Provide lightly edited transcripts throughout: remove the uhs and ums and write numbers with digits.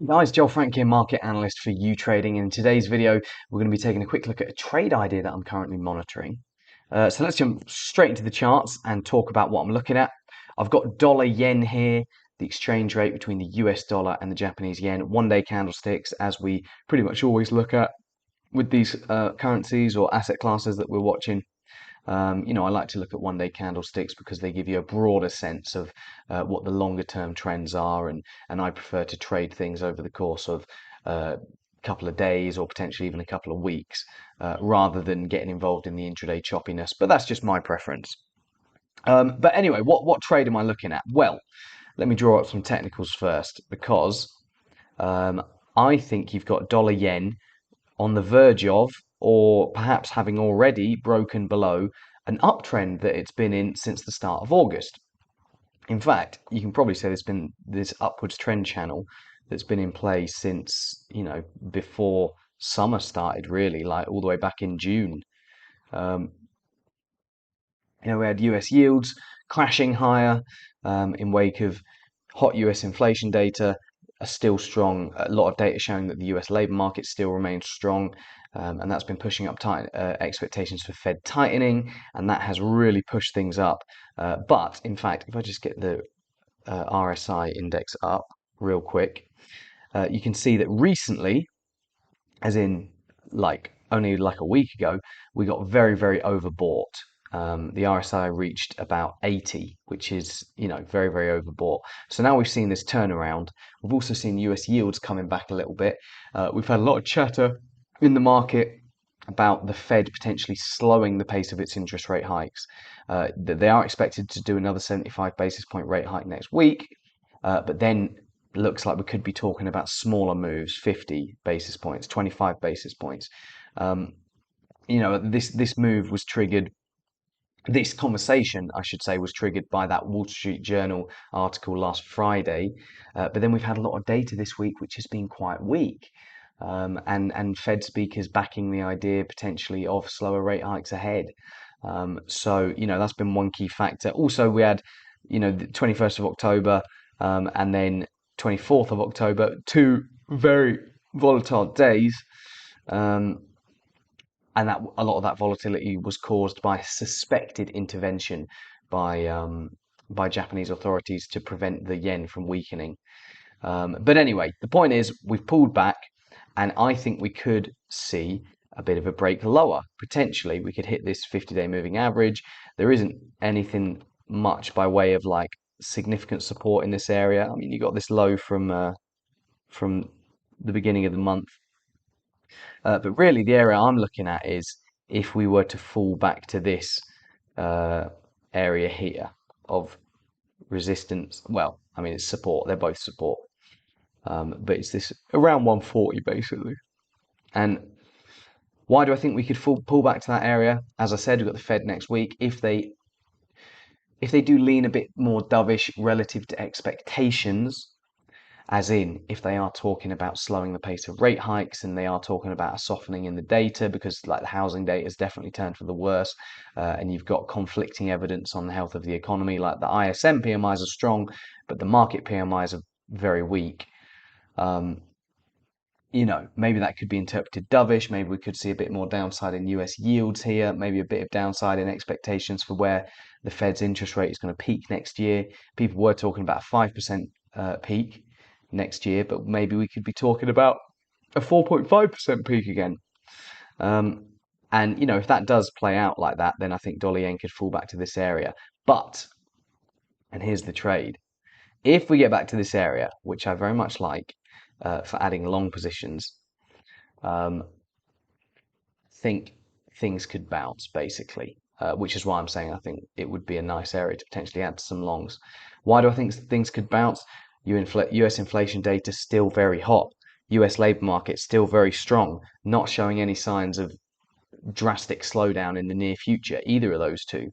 Guys, Joel Frank here, market analyst for YouTrading. In today's video, we're going to be taking a quick look at a trade idea that I'm currently monitoring. So let's jump straight into the charts and talk about what I'm looking at. I've got dollar yen here, the exchange rate between the US dollar and the Japanese yen, one-day candlesticks, as we pretty much always look at with these currencies or asset classes that we're watching. I like to look at one-day candlesticks because they give you a broader sense of what the longer-term trends are, and I prefer to trade things over the course of a couple of days or potentially even a couple of weeks, rather than getting involved in the intraday choppiness. But that's just my preference. But anyway, what trade am I looking at? Well, let me draw up some technicals first because um, I think you've got dollar yen on the verge of, or perhaps having already broken below, an uptrend that it's been in since the start of August. In fact, you can probably say there's been this upwards trend channel that's been in place since, before summer started, really, like all the way back in June. Um, we had US yields crashing higher in wake of hot US inflation data are still strong. A lot of data showing that the US labor market still remains strong, and that's been pushing up expectations for Fed tightening, and that has really pushed things up. But in fact, if I just get the RSI index up real quick, you can see that recently, as in like only like a week ago, we got very, very overbought. The RSI reached about 80, which is, very, very overbought. So now we've seen this turnaround. We've also seen US yields coming back a little bit. We've had a lot of chatter in the market about the Fed potentially slowing the pace of its interest rate hikes. They are expected to do another 75 basis point rate hike next week, but then looks like we could be talking about smaller moves, 50 basis points, 25 basis points. Um, this move was triggered. This conversation, I should say, was triggered by that Wall Street Journal article last Friday. But then we've had a lot of data this week, which has been quite weak. And Fed speakers backing the idea potentially of slower rate hikes ahead. So that's been one key factor. Also, we had the 21st of October, and then 24th of October, two very volatile days. Um, and that a lot of that volatility was caused by suspected intervention by by Japanese authorities to prevent the yen from weakening. But anyway, the point is we've pulled back, and I think we could see a bit of a break lower. Potentially, we could hit this 50-day moving average. There isn't anything much by way of like significant support in this area. I mean, you got this low from the beginning of the month. But really, the area I'm looking at is if we were to fall back to this uh, area here of resistance. Well, I mean, it's support. They're both support. But it's this around 140 basically. And why do I think we could pull back to that area? As I said, we've got the Fed next week. If they do lean a bit more dovish relative to expectations, as in if they are talking about slowing the pace of rate hikes and they are talking about a softening in the data because like the housing data has definitely turned for the worse, and you've got conflicting evidence on the health of the economy, like the ISM PMIs are strong but the market PMIs are very weak. um, Maybe that could be interpreted dovish. Maybe we could see a bit more downside in US yields here, maybe a bit of downside in expectations for where the Fed's interest rate is going to peak next year. People were talking about a 5% peak next year, but maybe we could be talking about a 4.5% peak again. Um, and if that does play out like that, then I think dollar yen could fall back to this area. But, and here's the trade, if we get back to this area, which I very much like for adding long positions, um, think things could bounce basically, which is why I'm saying I think it would be a nice area to potentially add some longs. Why do I think things could bounce? US inflation data still very hot. US labor market still very strong, not showing any signs of drastic slowdown in the near future, either of those two.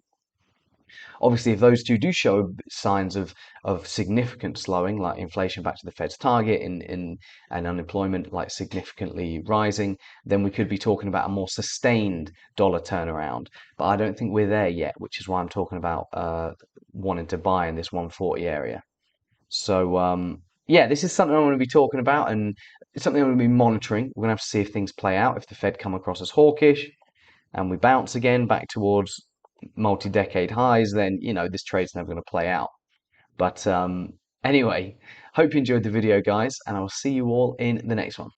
Obviously, if those two do show signs of significant slowing, like inflation back to the Fed's target and unemployment like significantly rising, then we could be talking about a more sustained dollar turnaround. But I don't think we're there yet, which is why I'm talking about wanting to buy in this 140 area. So yeah, this is something I'm going to be talking about, and it's something I'm going to be monitoring. We're going to have to see if things play out. If the Fed come across as hawkish and we bounce again back towards multi-decade highs, then this trade's never going to play out. But anyway, hope you enjoyed the video, guys, and I will see you all in the next one.